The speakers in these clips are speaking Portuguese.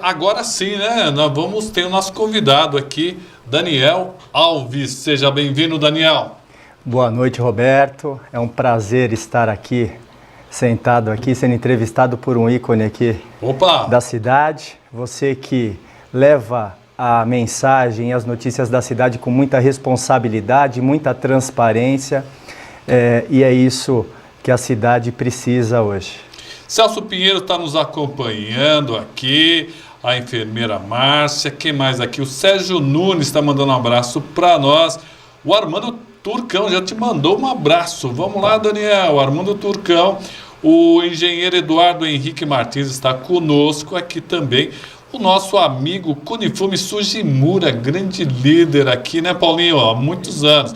Agora sim, né? Nós vamos ter o nosso convidado aqui, Daniel Alves. Seja bem-vindo, Daniel. Boa noite, Roberto. É um prazer estar aqui, sentado aqui, sendo entrevistado por um ícone aqui da cidade. Você que leva a mensagem e as notícias da cidade com muita responsabilidade, muita transparência, e é isso que a cidade precisa hoje. Celso Pinheiro está nos acompanhando aqui, a enfermeira Márcia, quem mais aqui? O Sérgio Nunes está mandando um abraço para nós, o Armando Turcão já te mandou um abraço. Vamos lá, Daniel, Armando Turcão, o engenheiro Eduardo Henrique Martins está conosco aqui também, o nosso amigo Cunifume Sugimura, grande líder aqui, né, Paulinho? Há muitos anos.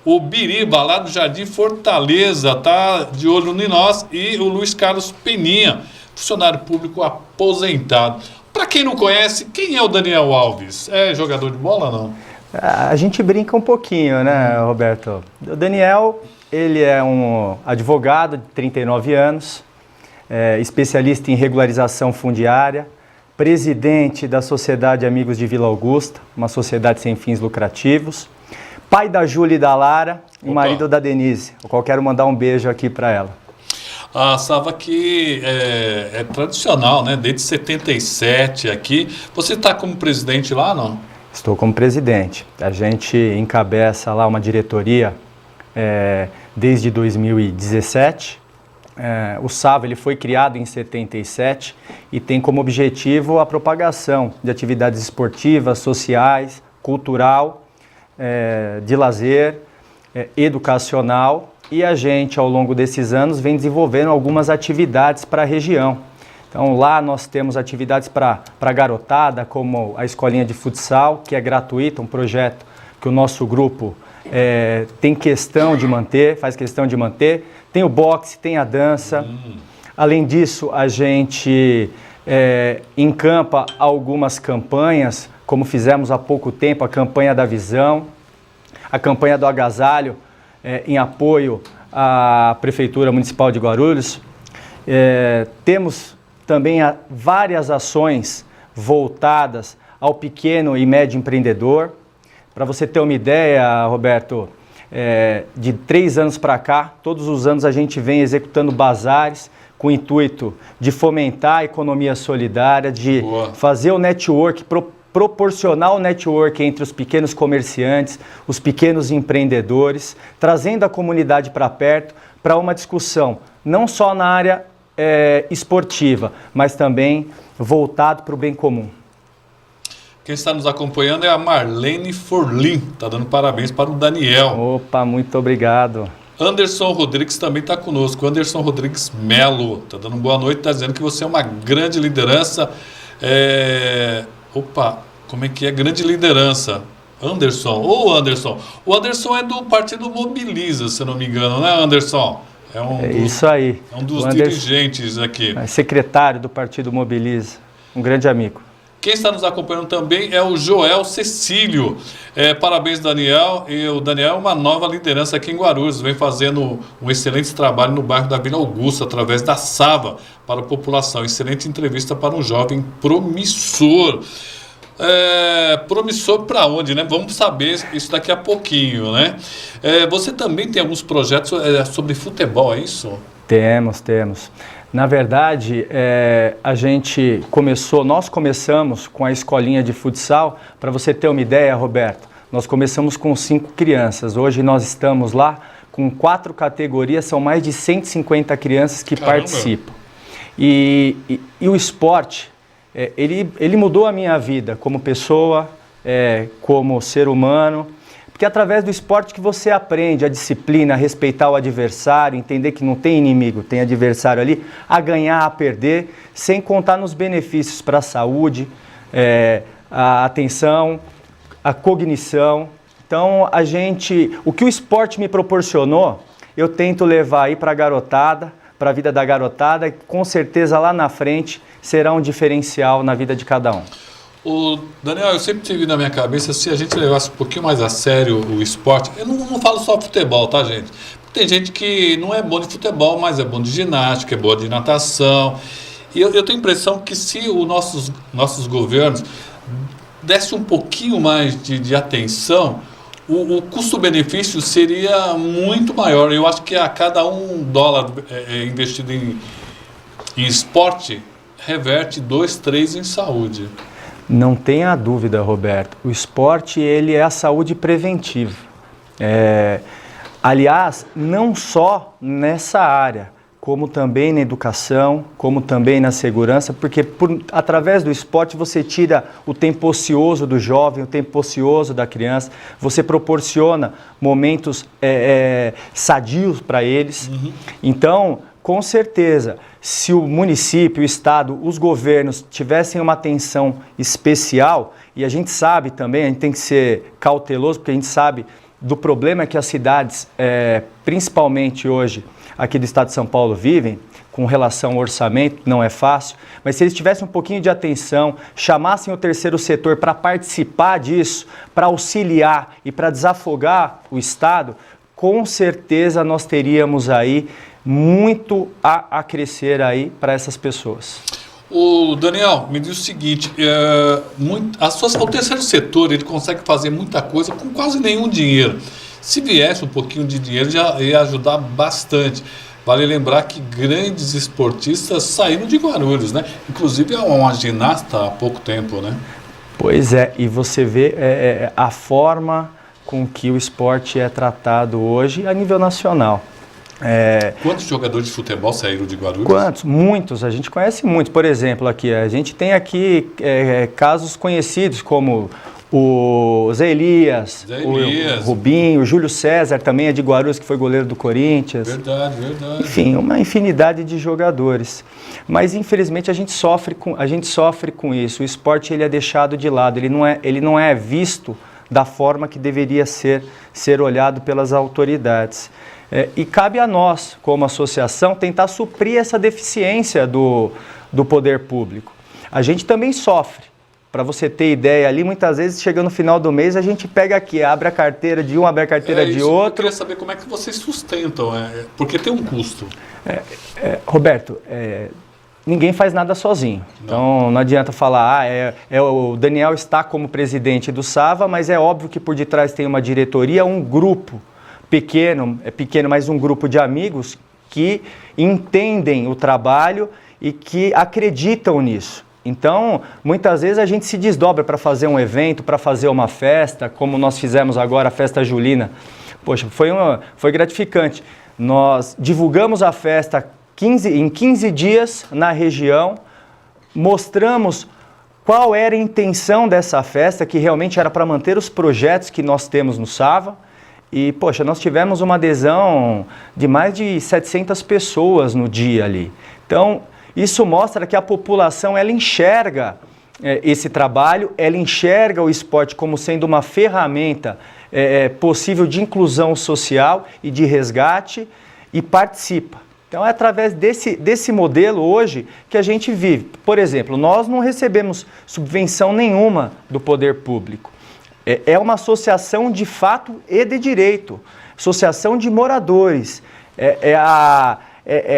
O Biriba, lá do Jardim Fortaleza, tá de olho em nós. E o Luiz Carlos Peninha, funcionário público aposentado. Para quem não conhece, quem é o Daniel Alves? É jogador de bola ou não? A gente brinca um pouquinho, né, Roberto? O Daniel, ele é um advogado de 39 anos, especialista em regularização fundiária, presidente da Sociedade Amigos de Vila Augusta, uma sociedade sem fins lucrativos, pai da Júlia e da Lara e marido da Denise. Eu quero mandar um beijo aqui para ela. A Sava que é tradicional, né? Desde 77 aqui. Você está como presidente lá, não? Estou como presidente. A gente encabeça lá uma diretoria desde 2017. O SAVA ele foi criado em 77 e tem como objetivo a propagação de atividades esportivas, sociais, cultural, de lazer, educacional, e a gente ao longo desses anos vem desenvolvendo algumas atividades para a região. Então lá nós temos atividades para a garotada, como a escolinha de futsal, que é gratuita, um projeto que o nosso grupo tem questão de manter, faz questão de manter. Tem o boxe, tem a dança. Além disso, a gente encampa algumas campanhas, como fizemos há pouco tempo, a campanha da visão, a campanha do agasalho, em apoio à Prefeitura Municipal de Guarulhos. Temos também várias ações voltadas ao pequeno e médio empreendedor. Para você ter uma ideia, Roberto, de 3 anos para cá, todos os anos a gente vem executando bazares com o intuito de fomentar a economia solidária, de fazer o network, proporcionar o network entre os pequenos comerciantes, os pequenos empreendedores, trazendo a comunidade para perto para uma discussão, não só na área esportiva, mas também voltado para o bem comum. Quem está nos acompanhando é a Marlene Forlim, está dando parabéns para o Daniel. Opa, muito obrigado. Anderson Rodrigues também está conosco, Anderson Rodrigues Melo, está dando boa noite, está dizendo que você é uma grande liderança. Como é que é? Grande liderança. Anderson, Anderson. O Anderson é do Partido Mobiliza, se não me engano, né, Anderson? Isso aí. É um dos dirigentes aqui. Secretário do Partido Mobiliza, um grande amigo. Quem está nos acompanhando também é o Joel Cecílio. Parabéns, Daniel. E o Daniel é uma nova liderança aqui em Guarulhos. Vem fazendo um excelente trabalho no bairro da Vila Augusta, através da SAVA, para a população. Excelente entrevista para um jovem promissor. Promissor para onde, né? Vamos saber isso daqui a pouquinho, né? Você também tem alguns projetos sobre futebol, é isso? Temos. Na verdade, nós começamos com a escolinha de futsal. Para você ter uma ideia, Roberto, nós começamos com 5 crianças. Hoje nós estamos lá com 4 categorias, são mais de 150 crianças que participam. E o esporte, ele mudou a minha vida como pessoa, como ser humano. Porque é através do esporte que você aprende a disciplina, a respeitar o adversário, entender que não tem inimigo, tem adversário ali, a ganhar, a perder, sem contar nos benefícios para a saúde, a atenção, a cognição. Então, o que o esporte me proporcionou, eu tento levar aí para a garotada, para a vida da garotada, e com certeza lá na frente será um diferencial na vida de cada um. Daniel, eu sempre tive na minha cabeça, se a gente levasse um pouquinho mais a sério o esporte, eu não falo só futebol, tá, gente? Tem gente que não é bom de futebol, mas é bom de ginástica, é boa de natação. E eu tenho a impressão que se os nossos governos dessem um pouquinho mais de atenção, o custo-benefício seria muito maior. Eu acho que a cada $1 investido em esporte, reverte 2, 3 em saúde. Não tenha dúvida, Roberto. O esporte, ele é a saúde preventiva. Aliás, não só nessa área, como também na educação, como também na segurança, porque através do esporte você tira o tempo ocioso do jovem, o tempo ocioso da criança, você proporciona momentos sadios para eles. Uhum. Então, com certeza, se o município, o estado, os governos tivessem uma atenção especial, e a gente sabe também, a gente tem que ser cauteloso, porque a gente sabe do problema que as cidades, principalmente hoje, aqui do estado de São Paulo, vivem, com relação ao orçamento, não é fácil, mas se eles tivessem um pouquinho de atenção, chamassem o terceiro setor para participar disso, para auxiliar e para desafogar o estado, com certeza nós teríamos aí muito a crescer aí para essas pessoas. O Daniel, me diz o seguinte, o terceiro setor ele consegue fazer muita coisa com quase nenhum dinheiro. Se viesse um pouquinho de dinheiro, já ia ajudar bastante. Vale lembrar que grandes esportistas saíram de Guarulhos, né? Inclusive uma ginasta há pouco tempo, né? Pois é, e você vê a forma com que o esporte é tratado hoje a nível nacional. Quantos jogadores de futebol saíram de Guarulhos? Quantos? Muitos, a gente conhece muitos. Por exemplo, aqui, a gente tem aqui casos conhecidos como o Zé Elias, o Rubinho, o Júlio César também é de Guarulhos, que foi goleiro do Corinthians. Verdade. Enfim, uma infinidade de jogadores. Mas infelizmente a gente sofre com isso. O esporte ele é deixado de lado, ele não é visto da forma que deveria ser olhado pelas autoridades. E cabe a nós, como associação, tentar suprir essa deficiência do poder público. A gente também sofre. Para você ter ideia ali, muitas vezes, chegando no final do mês, a gente pega aqui, abre a carteira de um, abre a carteira de outro. Eu queria saber como é que vocês sustentam, porque tem um custo. Roberto, ninguém faz nada sozinho. Não. Então, não adianta falar, o Daniel está como presidente do SAVA, mas é óbvio que por detrás tem uma diretoria, um grupo pequeno, mas um grupo de amigos que entendem o trabalho e que acreditam nisso. Então, muitas vezes a gente se desdobra para fazer um evento, para fazer uma festa, como nós fizemos agora, a festa julina. Poxa, foi gratificante. Nós divulgamos a festa em 15 dias na região, mostramos qual era a intenção dessa festa, que realmente era para manter os projetos que nós temos no SAVA. E, poxa, nós tivemos uma adesão de mais de 700 pessoas no dia ali. Então, isso mostra que a população, ela enxerga esse trabalho, ela enxerga o esporte como sendo uma ferramenta possível de inclusão social e de resgate e participa. Então, é através desse modelo hoje que a gente vive. Por exemplo, nós não recebemos subvenção nenhuma do poder público. É uma associação de fato e de direito, associação de moradores.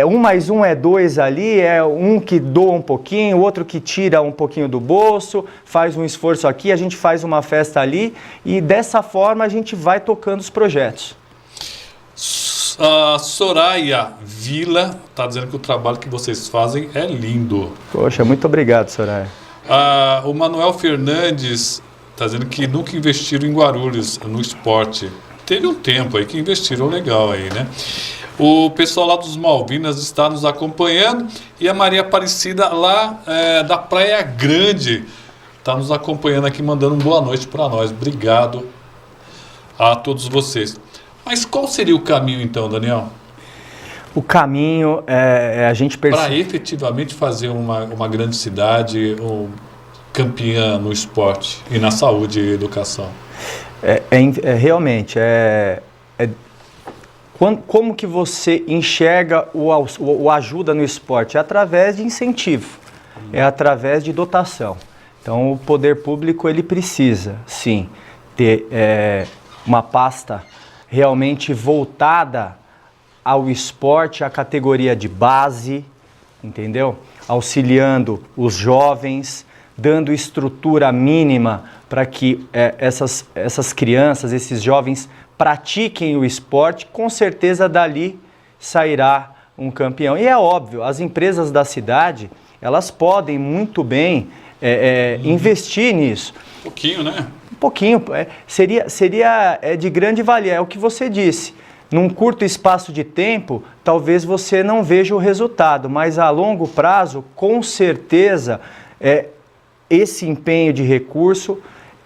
1 mais 1 é 2 ali, é um que doa um pouquinho, outro que tira um pouquinho do bolso, faz um esforço aqui, a gente faz uma festa ali e dessa forma a gente vai tocando os projetos. A Soraya Vila está dizendo que o trabalho que vocês fazem é lindo. Poxa, muito obrigado, Soraya. O Manuel Fernandes está dizendo que nunca investiram em Guarulhos no esporte. Teve um tempo aí que investiram legal aí, né? O pessoal lá dos Malvinas está nos acompanhando e a Maria Aparecida lá da Praia Grande está nos acompanhando aqui, mandando uma boa noite para nós. Obrigado a todos vocês. Mas qual seria o caminho então, Daniel? O caminho é a gente perceber... Para efetivamente fazer uma grande cidade campeã no esporte e na saúde e educação. Realmente, como que você enxerga o ajuda no esporte? É através de incentivo, é através de dotação. Então, o poder público, ele precisa, sim, ter uma pasta realmente voltada ao esporte, à categoria de base, entendeu? auxiliando os jovens, dando estrutura mínima para que essas crianças, esses jovens pratiquem o esporte, com certeza dali sairá um campeão. E é óbvio, as empresas da cidade, elas podem muito bem investir nisso. Um pouquinho, né? Um pouquinho. Seria de grande valia, é o que você disse. Num curto espaço de tempo, talvez você não veja o resultado, mas a longo prazo, com certeza, esse empenho de recurso,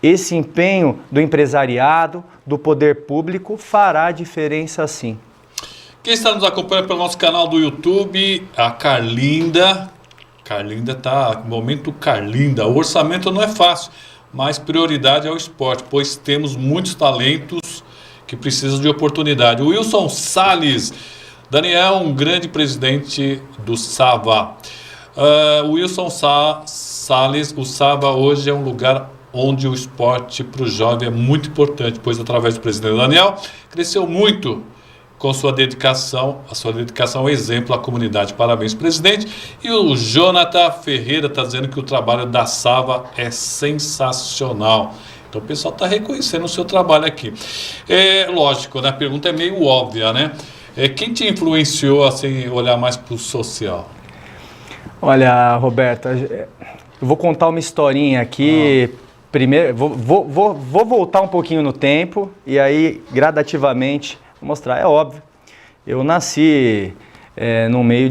esse empenho do empresariado, do poder público, fará diferença sim. Quem está nos acompanhando pelo nosso canal do YouTube, a Carlinda. Carlinda está, momento Carlinda. O orçamento não é fácil, mas prioridade é o esporte, pois temos muitos talentos que precisam de oportunidade. O Wilson Salles, Daniel, um grande presidente do Sava. O Wilson Salles, o Sava hoje é um lugar onde o esporte para o jovem é muito importante, pois através do presidente Daniel, cresceu muito com sua dedicação, exemplo à comunidade. Parabéns, presidente. E o Jonathan Ferreira está dizendo que o trabalho da Sava é sensacional. Então o pessoal está reconhecendo o seu trabalho aqui. Lógico, né? A pergunta é meio óbvia, né? Quem te influenciou assim, olhar mais para o social? Olha, Roberto, eu vou contar uma historinha aqui. Primeiro, vou voltar um pouquinho no tempo e aí, gradativamente, vou mostrar. É óbvio, eu nasci no meio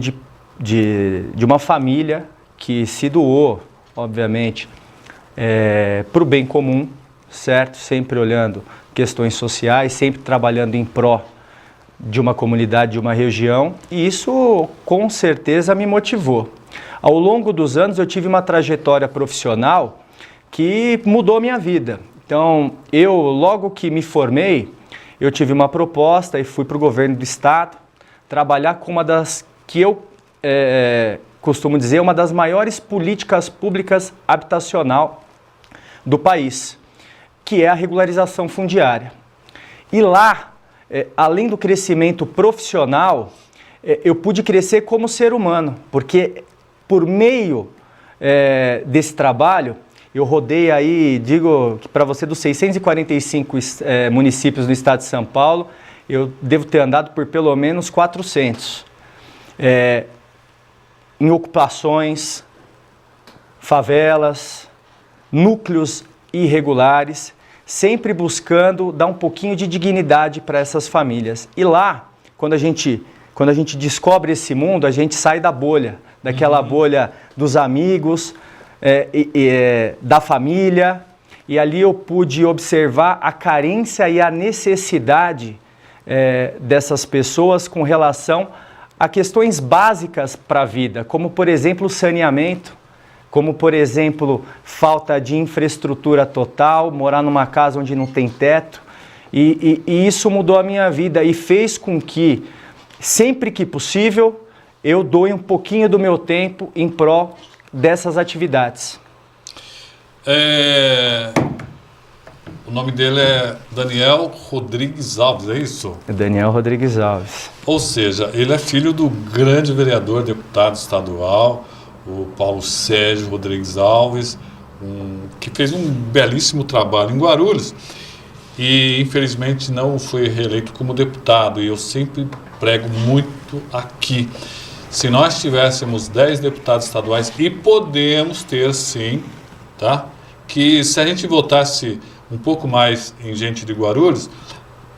de uma família que se doou, obviamente, para o bem comum, certo? Sempre olhando questões sociais, sempre trabalhando em pró de uma comunidade, de uma região, e isso com certeza me motivou. Ao longo dos anos eu tive uma trajetória profissional que mudou minha vida. Então, logo que me formei, eu tive uma proposta e fui para o governo do estado trabalhar com uma das, que eu costumo dizer, uma das maiores políticas públicas habitacional do país, que é a regularização fundiária. E lá, além do crescimento profissional, eu pude crescer como ser humano, porque por meio desse trabalho, eu rodei aí, digo para você, dos 645 municípios no estado de São Paulo, eu devo ter andado por pelo menos 400. Em ocupações, favelas, núcleos irregulares, sempre buscando dar um pouquinho de dignidade para essas famílias. E lá, quando a gente descobre esse mundo, a gente sai da bolha, daquela bolha dos amigos, da família, e ali eu pude observar a carência e a necessidade dessas pessoas com relação a questões básicas para a vida, como por exemplo saneamento, como por exemplo falta de infraestrutura total, morar numa casa onde não tem teto, e isso mudou a minha vida e fez com que, sempre que possível, eu doe um pouquinho do meu tempo em pró dessas atividades. O nome dele é Daniel Rodrigues Alves, é isso? É Daniel Rodrigues Alves. Ou seja, ele é filho do grande vereador, deputado estadual, o Paulo Sérgio Rodrigues Alves, que fez um belíssimo trabalho em Guarulhos e infelizmente não foi reeleito como deputado, e eu sempre prego muito aqui. Se nós tivéssemos 10 deputados estaduais, e podemos ter sim, tá? Que se a gente votasse um pouco mais em gente de Guarulhos,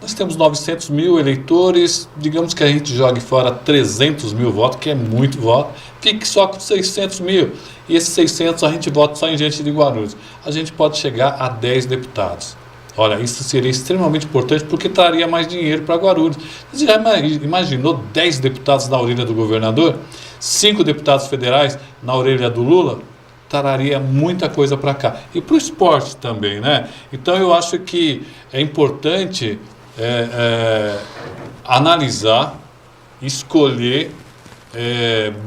nós temos 900 mil eleitores, digamos que a gente jogue fora 300 mil votos, que é muito voto, fique só com 600 mil, e esses 600 a gente vota só em gente de Guarulhos. A gente pode chegar a 10 deputados. Olha, isso seria extremamente importante porque traria mais dinheiro para Guarulhos. Você já imaginou 10 deputados na orelha do governador? 5 deputados federais na orelha do Lula? Traria muita coisa para cá. E para o esporte também, né? Então eu acho que é importante analisar, escolher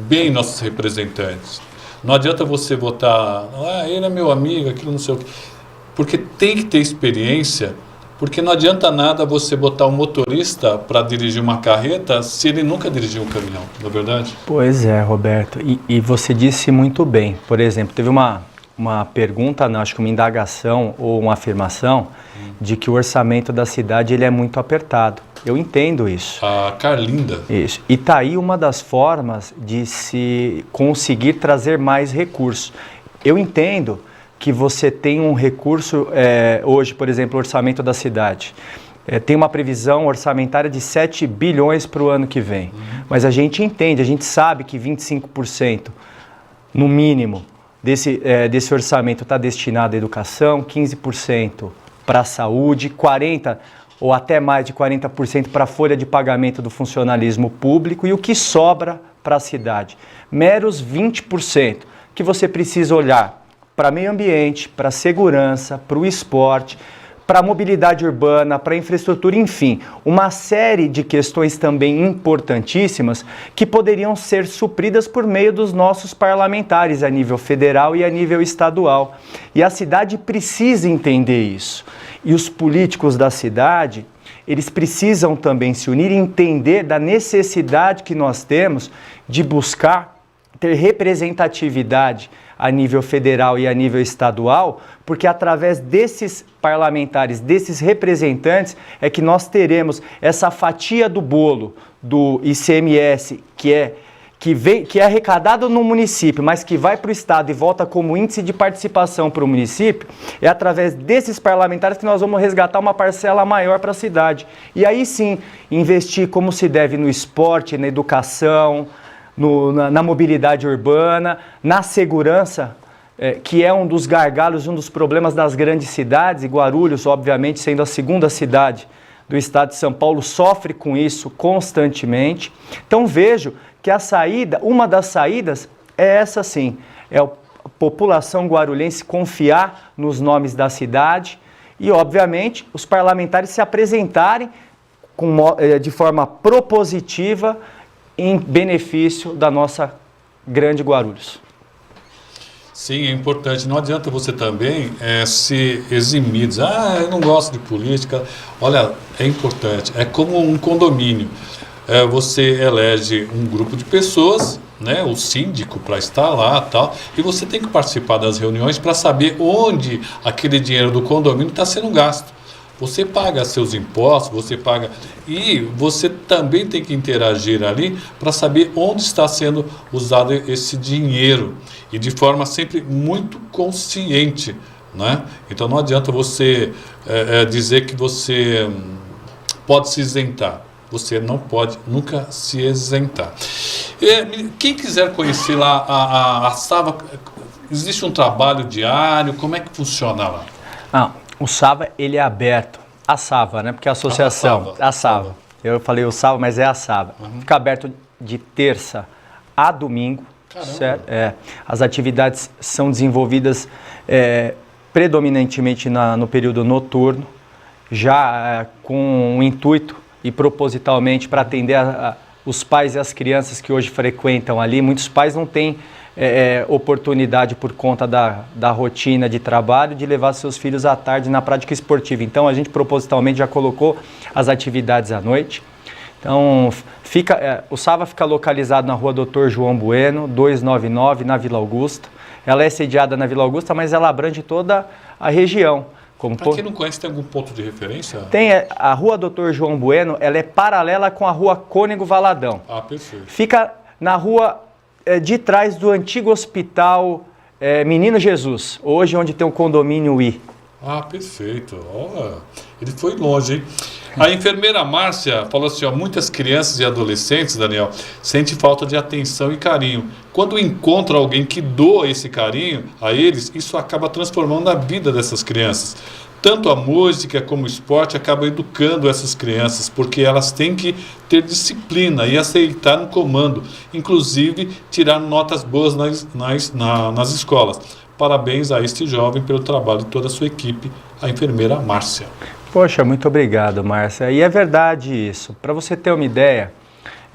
bem nossos representantes. Não adianta você votar, ele é meu amigo, aquilo não sei o quê. Porque tem que ter experiência Porque não adianta nada você botar um motorista para dirigir uma carreta se ele nunca dirigiu um caminhão, não é verdade? Pois é, Roberto. E você disse muito bem. Por exemplo, teve uma pergunta, não, acho que uma indagação ou uma afirmação de que o orçamento da cidade ele é muito apertado. Eu entendo isso. A Carlinda. Isso. E está aí uma das formas de se conseguir trazer mais recursos. Eu entendo que você tem um recurso, hoje, por exemplo, o orçamento da cidade. Tem uma previsão orçamentária de 7 bilhões para o ano que vem. Mas a gente entende, a gente sabe que 25%, no mínimo, desse orçamento está destinado à educação, 15% para a saúde, 40% ou até mais de 40% para a folha de pagamento do funcionalismo público e o que sobra para a cidade. Meros 20% que você precisa olhar para meio ambiente, para segurança, para o esporte, para a mobilidade urbana, para a infraestrutura, enfim, uma série de questões também importantíssimas que poderiam ser supridas por meio dos nossos parlamentares a nível federal e a nível estadual. E a cidade precisa entender isso. E os políticos da cidade, eles precisam também se unir e entender da necessidade que nós temos de buscar ter representatividade a nível federal e a nível estadual, porque através desses parlamentares, desses representantes, é que nós teremos essa fatia do bolo do ICMS, que é arrecadado no município, mas que vai para o estado e volta como índice de participação para o município, é através desses parlamentares que nós vamos resgatar uma parcela maior para a cidade. E aí sim, investir como se deve no esporte, na educação, na mobilidade urbana, na segurança, que é um dos gargalos, um dos problemas das grandes cidades, e Guarulhos, obviamente, sendo a segunda cidade do estado de São Paulo, sofre com isso constantemente. Então vejo que uma das saídas é essa sim, é a população guarulhense confiar nos nomes da cidade e, obviamente, os parlamentares se apresentarem de forma propositiva em benefício da nossa grande Guarulhos. Sim, é importante. Não adianta você também se eximir, dizer, eu não gosto de política. Olha, é importante. É como um condomínio. Você elege um grupo de pessoas, né, o síndico para estar lá, tal, e você tem que participar das reuniões para saber onde aquele dinheiro do condomínio está sendo gasto. Você paga seus impostos, você paga... E você também tem que interagir ali para saber onde está sendo usado esse dinheiro. E de forma sempre muito consciente, né? Então não adianta você dizer que você pode se isentar. Você não pode nunca se isentar. Quem quiser conhecer lá a Sava, existe um trabalho diário? Como é que funciona lá? O Sava, ele é aberto. A Sava, né? Porque a associação... A Sava. Eu falei o Sava, mas é a Sava. Fica aberto de terça a domingo. Caramba. Certo? As atividades são desenvolvidas predominantemente no período noturno, já com o intuito e propositalmente para atender os pais e as crianças que hoje frequentam ali. Muitos pais não têm oportunidade por conta da rotina de trabalho de levar seus filhos à tarde na prática esportiva. Então a gente propositalmente já colocou as atividades à noite. Então o Sava fica localizado na rua Dr. João Bueno, 299, na Vila Augusta. Ela é sediada na Vila Augusta, mas ela abrange toda a região. Para quem não conhece, tem algum ponto de referência? Tem, a rua Dr. João Bueno, ela é paralela com a rua Cônego Valadão. Perfeito. Fica na rua de trás do antigo hospital Menino Jesus, hoje onde tem o condomínio I. Perfeito. Ele foi longe, hein? A enfermeira Márcia falou assim, muitas crianças e adolescentes, Daniel, sentem falta de atenção e carinho. Quando encontra alguém que doa esse carinho a eles, isso acaba transformando a vida dessas crianças. Tanto a música como o esporte acabam educando essas crianças, porque elas têm que ter disciplina e aceitar um comando, inclusive tirar notas boas nas escolas. Parabéns a este jovem pelo trabalho de toda a sua equipe, a enfermeira Márcia. Poxa, muito obrigado, Márcia. E é verdade isso. Para você ter uma ideia,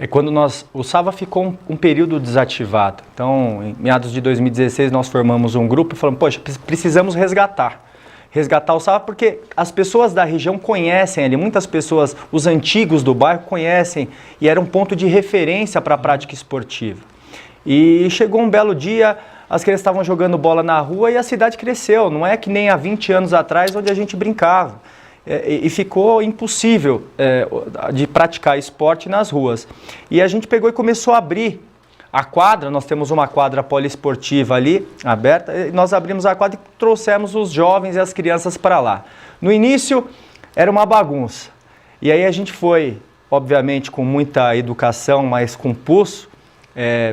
quando o Sava ficou um período desativado. Então, em meados de 2016, nós formamos um grupo e falamos, poxa, precisamos resgatar. resgatar o Sava, porque as pessoas da região conhecem ali, muitas pessoas, os antigos do bairro conhecem, e era um ponto de referência para a prática esportiva. E chegou um belo dia, as crianças estavam jogando bola na rua e a cidade cresceu, não é que nem há 20 anos atrás onde a gente brincava. E ficou impossível de praticar esporte nas ruas. E a gente pegou e começou a abrir a quadra, nós temos uma quadra poliesportiva ali, aberta, e nós abrimos a quadra e trouxemos os jovens e as crianças para lá. No início, era uma bagunça. E aí a gente foi, obviamente, com muita educação, mas com pulso,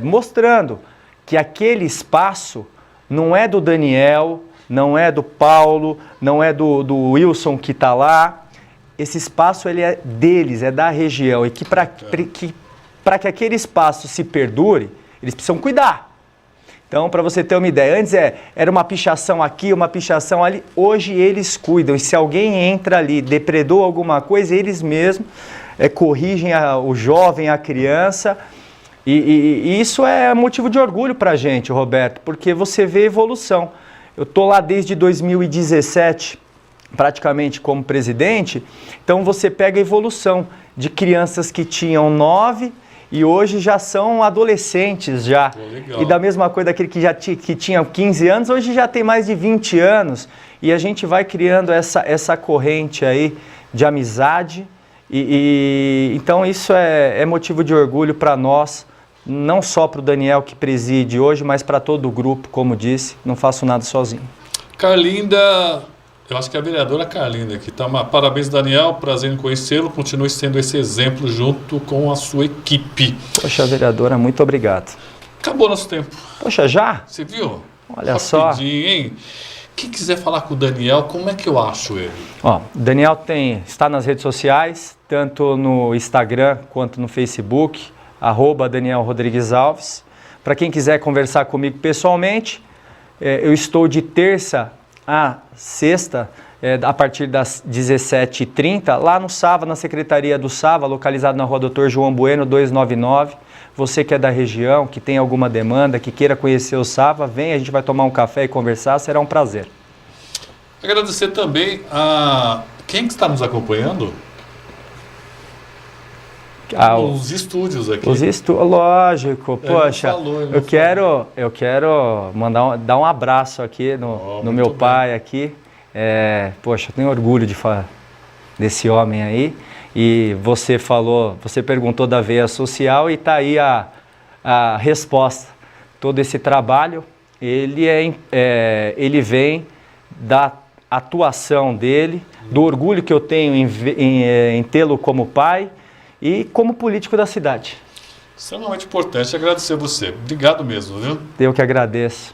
mostrando que aquele espaço não é do Daniel, não é do Paulo, não é do Wilson que está lá. Esse espaço ele é deles, é da região, e que para que aquele espaço se perdure, eles precisam cuidar. Então, para você ter uma ideia, antes era uma pichação aqui, uma pichação ali, hoje eles cuidam. E se alguém entra ali, depredou alguma coisa, eles mesmos corrigem o jovem, a criança. E isso é motivo de orgulho para a gente, Roberto, porque você vê evolução. Eu estou lá desde 2017, praticamente como presidente, então você pega a evolução de crianças que tinham 9 e hoje já são adolescentes já. Legal. E da mesma coisa daquele que tinha 15 anos, hoje já tem mais de 20 anos. E a gente vai criando essa corrente aí de amizade. Então isso é motivo de orgulho para nós, não só para o Daniel que preside hoje, mas para todo o grupo, como disse, não faço nada sozinho. Carlinda, eu acho que é a vereadora Carlinda aqui, tá? Parabéns, Daniel, prazer em conhecê-lo, continue sendo esse exemplo junto com a sua equipe. Poxa, vereadora, muito obrigado. Acabou nosso tempo. Poxa, já? Você viu? Olha só. Rapidinho, hein? Quem quiser falar com o Daniel, como é que eu acho ele? Ó, Daniel está nas redes sociais, tanto no Instagram quanto no Facebook, @DanielRodriguesAlves. Para quem quiser conversar comigo pessoalmente, eu estou de terça a sexta, a partir das 17h30, lá no Sava, na Secretaria do Sava, localizado na rua Dr. João Bueno, 299. Você que é da região, que tem alguma demanda, que queira conhecer o Sava, vem, a gente vai tomar um café e conversar, será um prazer. Agradecer também a quem que está nos acompanhando? Os estúdios aqui. Lógico, poxa, eu quero dar um abraço aqui no meu pai aqui. Poxa, eu tenho orgulho de falar desse homem aí. E você perguntou da veia social e está aí a resposta. Todo esse trabalho, ele vem da atuação dele, do orgulho que eu tenho em tê-lo como pai e como político da cidade. Extremamente importante, agradecer você. Obrigado mesmo, viu? Eu que agradeço.